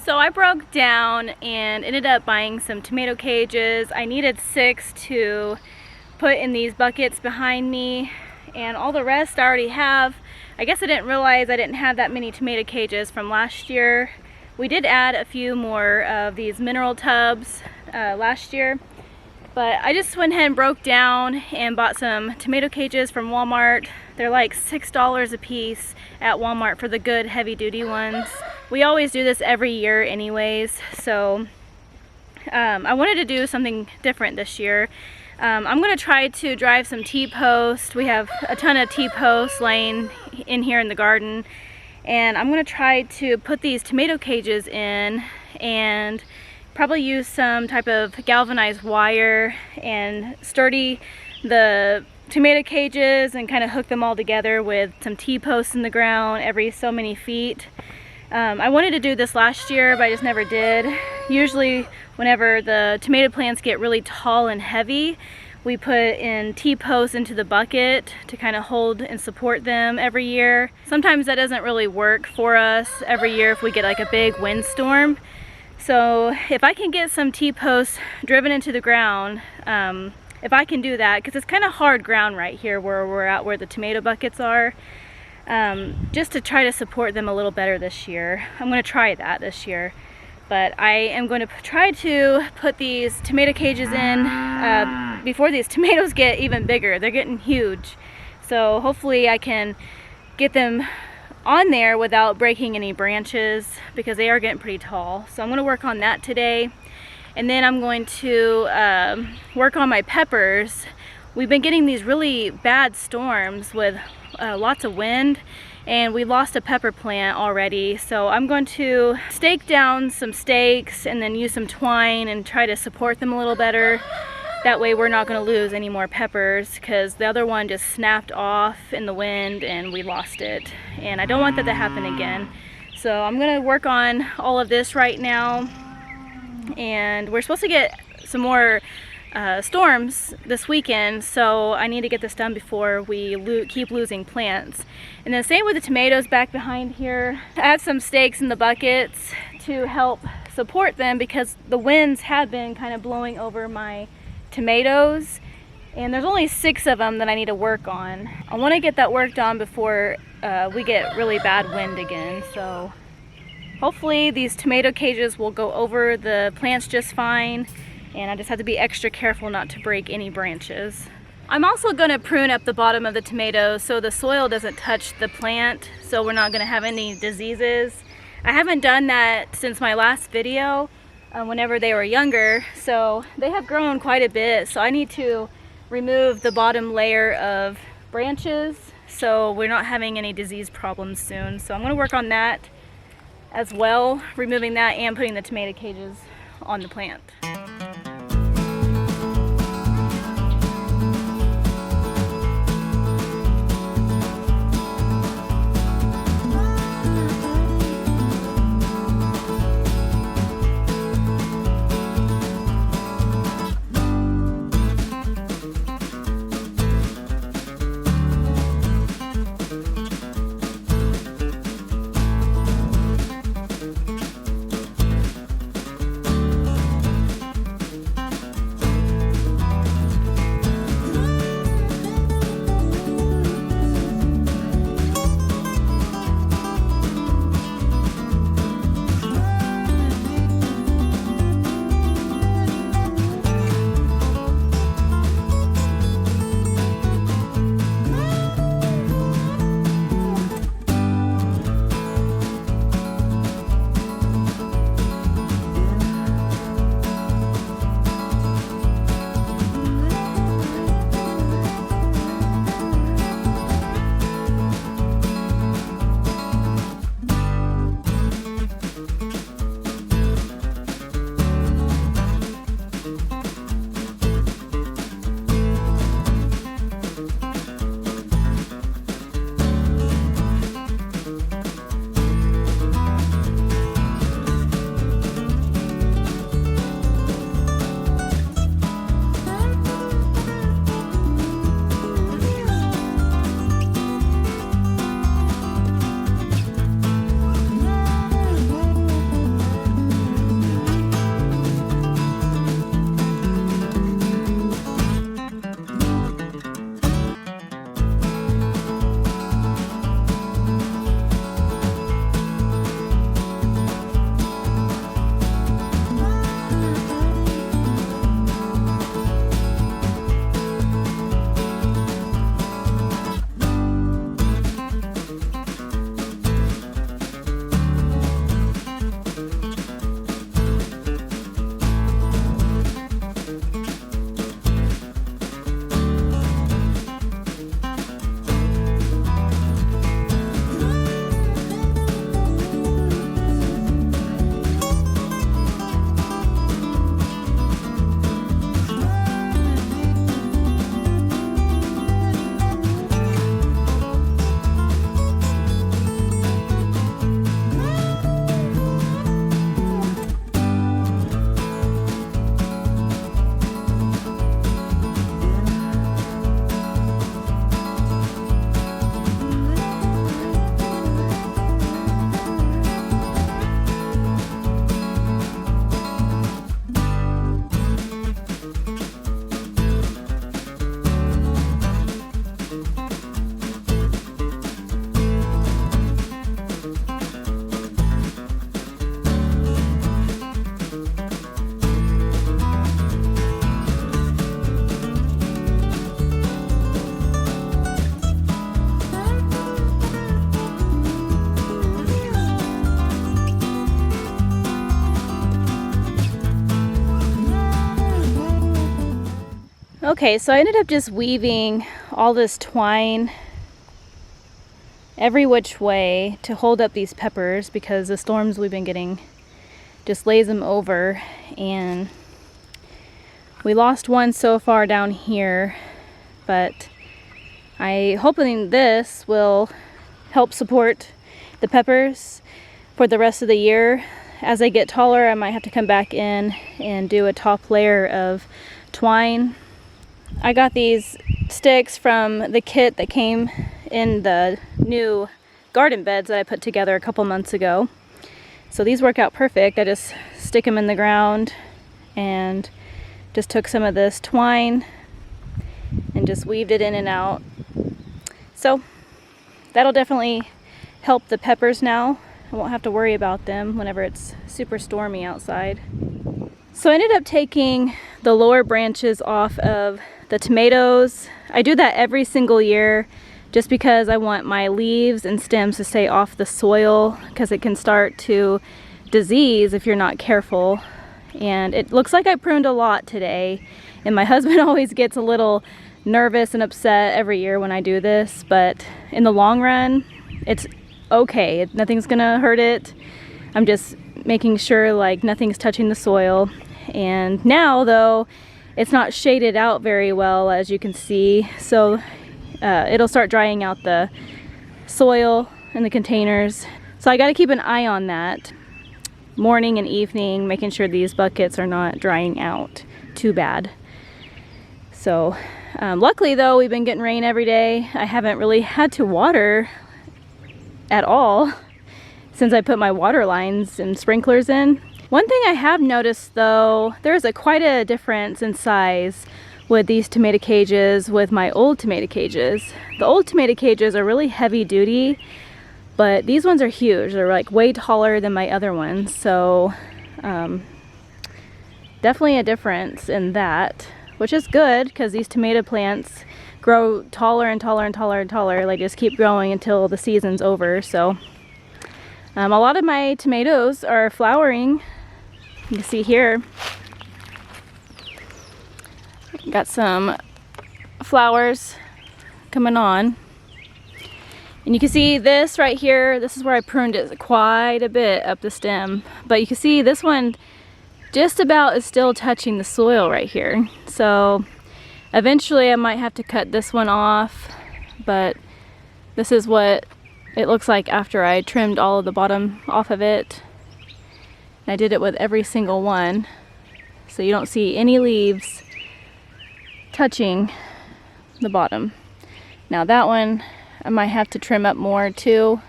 So I broke down and ended up buying some tomato cages. I needed 6 to put in these buckets behind me, and all the rest I already have. I guess I didn't realize I didn't have that many tomato cages from last year. We did add a few more of these mineral tubs last year, but I just went ahead and broke down and bought some tomato cages from Walmart. They're like $6 a piece at Walmart for the good heavy-duty ones. We always do this every year anyways, so I wanted to do something different this year. I'm going to try to drive some T-posts. We have a ton of T-posts laying in here in the garden, and I'm going to try to put these tomato cages in and probably use some type of galvanized wire and sturdy the tomato cages and kind of hook them all together with some T-posts in the ground every so many feet. I wanted to do this last year, but I just never did. Usually whenever the tomato plants get really tall and heavy, we put in T-posts into the bucket to kind of hold and support them every year. Sometimes that doesn't really work for us every year if we get like a big windstorm. So if I can get some T-posts driven into the ground, if I can do that, because it's kind of hard ground right here where we're at, where the tomato buckets are, just to try to support them a little better this year. I'm going to try that this year, but I am going to try to put these tomato cages in before these tomatoes get even bigger. They're getting huge, so hopefully I can get them on there without breaking any branches, because they are getting pretty tall. So I'm going to work on that today, and then I'm going to work on my peppers. We've been getting these really bad storms with lots of wind, and we lost a pepper plant already. So I'm going to stake down some stakes and then use some twine and try to support them a little better. That way we're not going to lose any more peppers, because the other one just snapped off in the wind and we lost it, and I don't want that to happen again. So I'm going to work on all of this right now, and we're supposed to get some more storms this weekend, so I need to get this done before we keep losing plants. And then same with the tomatoes back behind here. I have some stakes in the buckets to help support them, because the winds have been kind of blowing over my tomatoes, and there's only 6 of them that I need to work on. I want to get that worked on before we get really bad wind again. So hopefully these tomato cages will go over the plants just fine, and I just have to be extra careful not to break any branches. I'm also going to prune up the bottom of the tomatoes so the soil doesn't touch the plant, so we're not going to have any diseases. I haven't done that since my last video, whenever they were younger, so they have grown quite a bit. So I need to remove the bottom layer of branches so we're not having any disease problems soon. So I'm going to work on that as well, removing that and putting the tomato cages on the plant. Okay, so I ended up just weaving all this twine every which way to hold up these peppers because the storms we've been getting just lays them over, and we lost one so far down here, but I'm hoping this will help support the peppers for the rest of the year. As they get taller, I might have to come back in and do a top layer of twine. I got these sticks from the kit that came in the new garden beds that I put together a couple months ago. So these work out perfect. I just stick them in the ground and just took some of this twine and just weaved it in and out. So that'll definitely help the peppers now. I won't have to worry about them whenever it's super stormy outside. So I ended up taking the lower branches off of the tomatoes. I do that every single year just because I want my leaves and stems to stay off the soil, because it can start to disease if you're not careful. And it looks like I pruned a lot today, and my husband always gets a little nervous and upset every year when I do this, but in the long run it's okay. Nothing's gonna hurt it. I'm just making sure like nothing's touching the soil. And now though, it's not shaded out very well, as you can see, so it'll start drying out the soil in the containers. So I got to keep an eye on that morning and evening, making sure these buckets are not drying out too bad. So luckily though, we've been getting rain every day. I haven't really had to water at all since I put my water lines and sprinklers in. One thing I have noticed though, there's quite a difference in size with these tomato cages with my old tomato cages. The old tomato cages are really heavy duty, but these ones are huge. They're like way taller than my other ones. So definitely a difference in that, which is good because these tomato plants grow taller and taller and taller and taller. They just keep growing until the season's over. So a lot of my tomatoes are flowering. You can see here, got some flowers coming on. And you can see this right here, this is where I pruned it quite a bit up the stem. But you can see this one just about is still touching the soil right here. So eventually I might have to cut this one off, but this is what it looks like after I trimmed all of the bottom off of it. And I did it with every single one, so you don't see any leaves touching the bottom. Now that one I might have to trim up more too.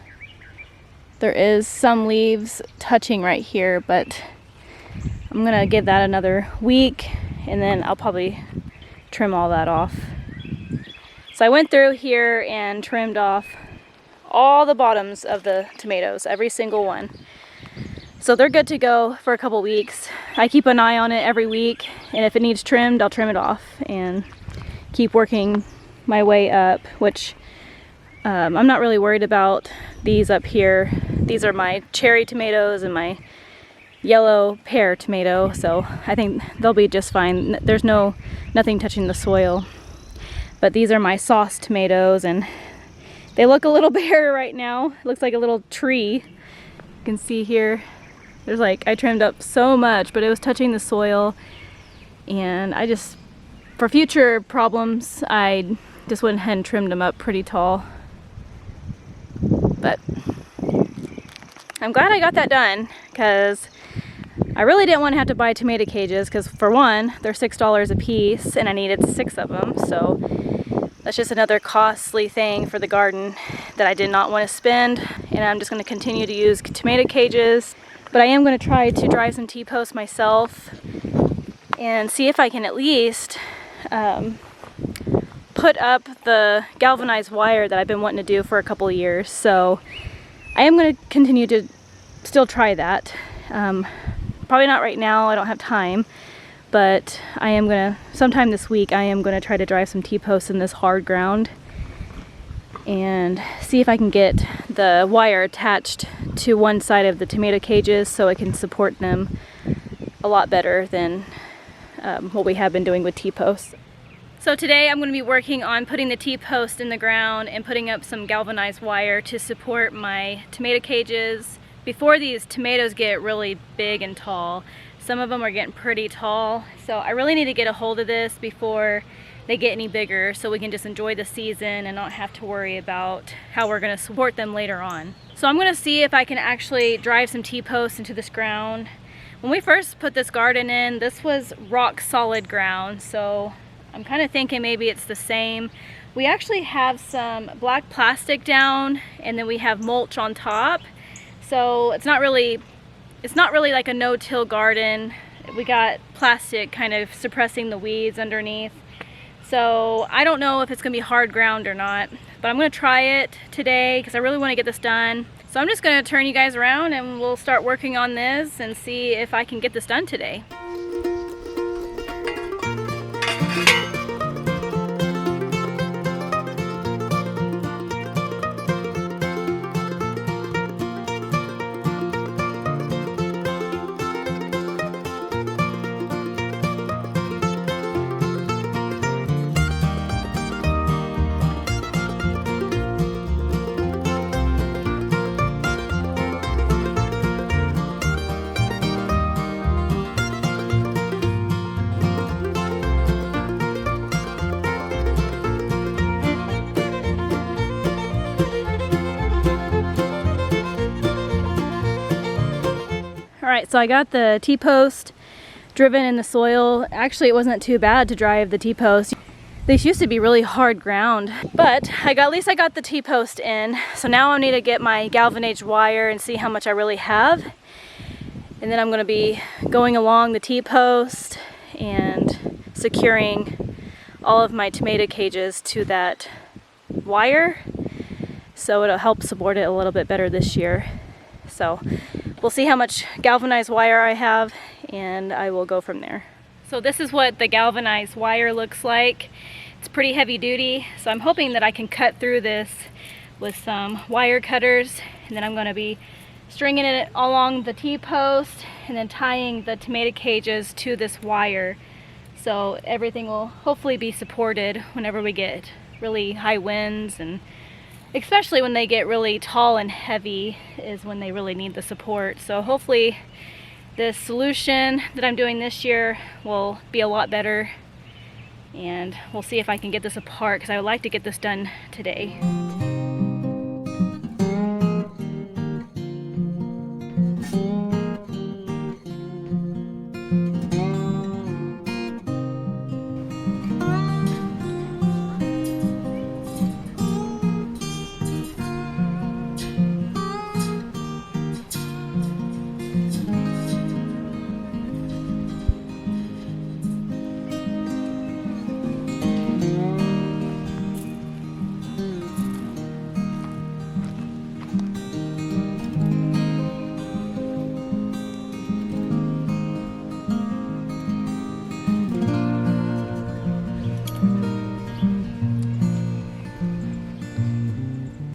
There is some leaves touching right here, but I'm gonna give that another week and then I'll probably trim all that off. So I went through here and trimmed off all the bottoms of the tomatoes, every single one. So they're good to go for a couple weeks. I keep an eye on it every week, and if it needs trimmed, I'll trim it off and keep working my way up, which I'm not really worried about these up here. These are my cherry tomatoes and my yellow pear tomato, so I think they'll be just fine. There's nothing touching the soil. But these are my sauce tomatoes, and they look a little bare right now. It looks like a little tree. You can see here, there's I trimmed up so much, but it was touching the soil, and I just, for future problems, I just went ahead and trimmed them up pretty tall. But I'm glad I got that done, because I really didn't want to have to buy tomato cages, because for one, they're $6 a piece, and I needed 6 of them, so that's just another costly thing for the garden that I did not want to spend, and I'm just going to continue to use tomato cages. But I am going to try to drive some T-posts myself and see if I can at least put up the galvanized wire that I've been wanting to do for a couple of years. So I am going to continue to still try that. Probably not right now, I don't have time, but I am going to, sometime this week, I am going to try to drive some T-posts in this hard ground and see if I can get the wire attached to one side of the tomato cages so it can support them a lot better than what we have been doing with T-posts. So today I'm going to be working on putting the T-post in the ground and putting up some galvanized wire to support my tomato cages. Before these tomatoes get really big and tall, some of them are getting pretty tall, so I really need to get a hold of this before they get any bigger so we can just enjoy the season and not have to worry about how we're going to support them later on. So I'm going to see if I can actually drive some T-posts into this ground. When we first put this garden in, this was rock solid ground, so I'm kind of thinking maybe it's the same. We actually have some black plastic down and then we have mulch on top, so it's not really like a no-till garden. We got plastic kind of suppressing the weeds underneath. So I don't know if it's gonna be hard ground or not, but I'm gonna try it today because I really want to get this done. So I'm just gonna turn you guys around and we'll start working on this and see if I can get this done today. Alright, so I got the T-post driven in the soil. Actually, it wasn't too bad to drive the T-post. These used to be really hard ground, but at least I got the T-post in. So now I need to get my galvanized wire and see how much I really have. And then I'm going to be going along the T-post and securing all of my tomato cages to that wire. So it'll help support it a little bit better this year. So we'll see how much galvanized wire I have and I will go from there. So this is what the galvanized wire looks like. It's pretty heavy duty, so I'm hoping that I can cut through this with some wire cutters, and then I'm going to be stringing it along the T-post and then tying the tomato cages to this wire. So everything will hopefully be supported whenever we get really high winds, and especially when they get really tall and heavy is when they really need the support. So hopefully this solution that I'm doing this year will be a lot better, and we'll see if I can get this apart because I would like to get this done today.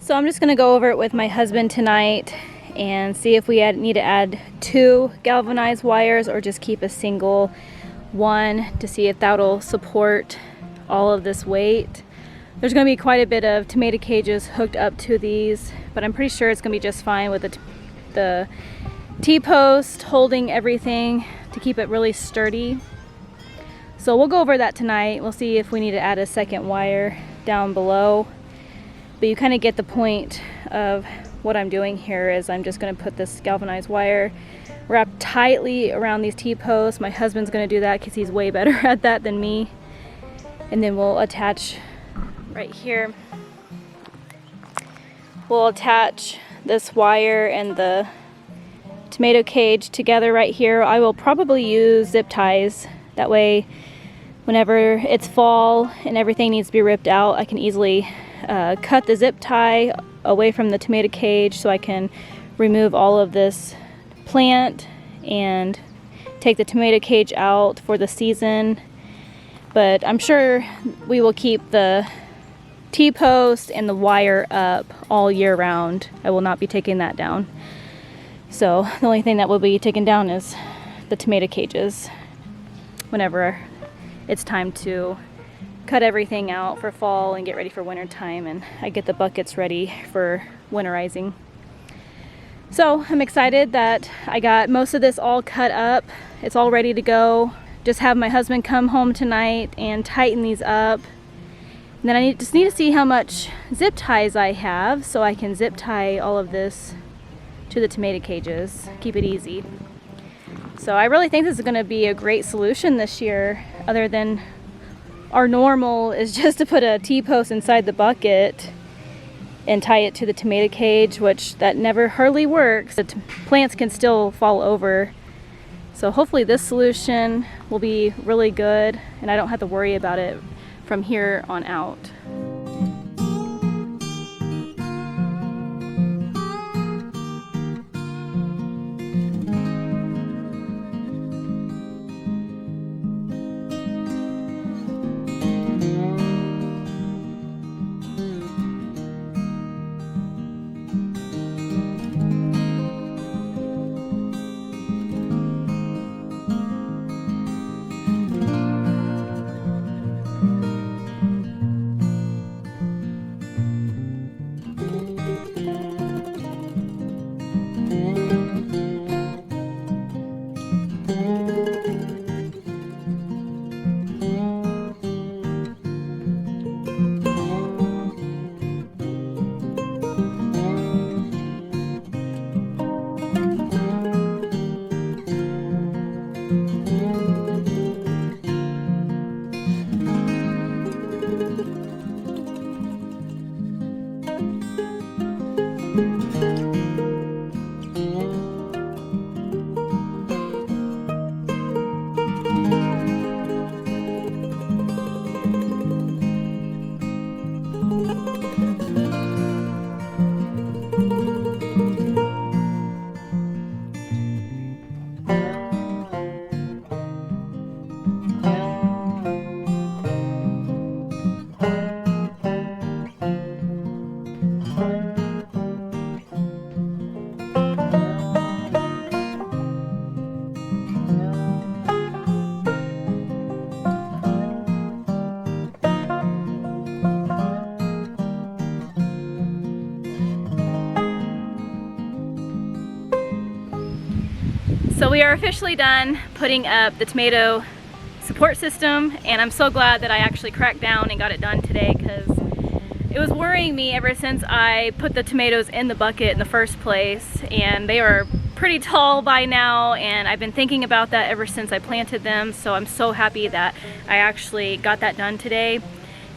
So I'm just going to go over it with my husband tonight and see if we need to add 2 galvanized wires or just keep a single one to see if that'll support all of this weight. There's going to be quite a bit of tomato cages hooked up to these, but I'm pretty sure it's going to be just fine with the T-post holding everything to keep it really sturdy. So we'll go over that tonight. We'll see if we need to add a second wire down below. But you kind of get the point of what I'm doing here is I'm just going to put this galvanized wire wrapped tightly around these T-posts. My husband's going to do that because he's way better at that than me. And then we'll attach right here. We'll attach this wire and the tomato cage together right here. I will probably use zip ties. That way, whenever it's fall and everything needs to be ripped out, I can easily cut the zip tie away from the tomato cage so I can remove all of this plant and take the tomato cage out for the season. But I'm sure we will keep the T-post and the wire up all year round. I will not be taking that down. So the only thing that will be taken down is the tomato cages whenever it's time to cut everything out for fall and get ready for winter time, and I get the buckets ready for winterizing. So I'm excited that I got most of this all cut up. It's all ready to go. Just have my husband come home tonight and tighten these up. And then I just need to see how much zip ties I have so I can zip tie all of this to the tomato cages. Keep it easy. So I really think this is going to be a great solution this year, other than our normal is just to put a T-post inside the bucket and tie it to the tomato cage, which that never hardly works. The plants can still fall over. So hopefully this solution will be really good and I don't have to worry about it from here on out. So we are officially done putting up the tomato support system, and I'm so glad that I actually cracked down and got it done today, because it was worrying me ever since I put the tomatoes in the bucket in the first place, and they are pretty tall by now, and I've been thinking about that ever since I planted them. So I'm so happy that I actually got that done today.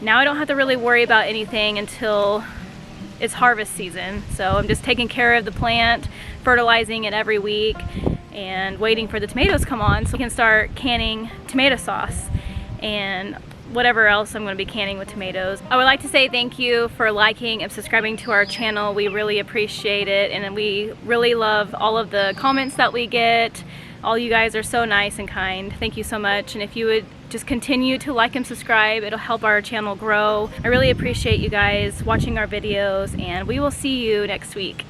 Now I don't have to really worry about anything until it's harvest season. So I'm just taking care of the plant, fertilizing it every week, and waiting for the tomatoes to come on so we can start canning tomato sauce and whatever else I'm going to be canning with tomatoes. I would like to say thank you for liking and subscribing to our channel. We really appreciate it, and we really love all of the comments that we get. All you guys are so nice and kind. Thank you so much, and if you would just continue to like and subscribe, it'll help our channel grow. I really appreciate you guys watching our videos, and we will see you next week.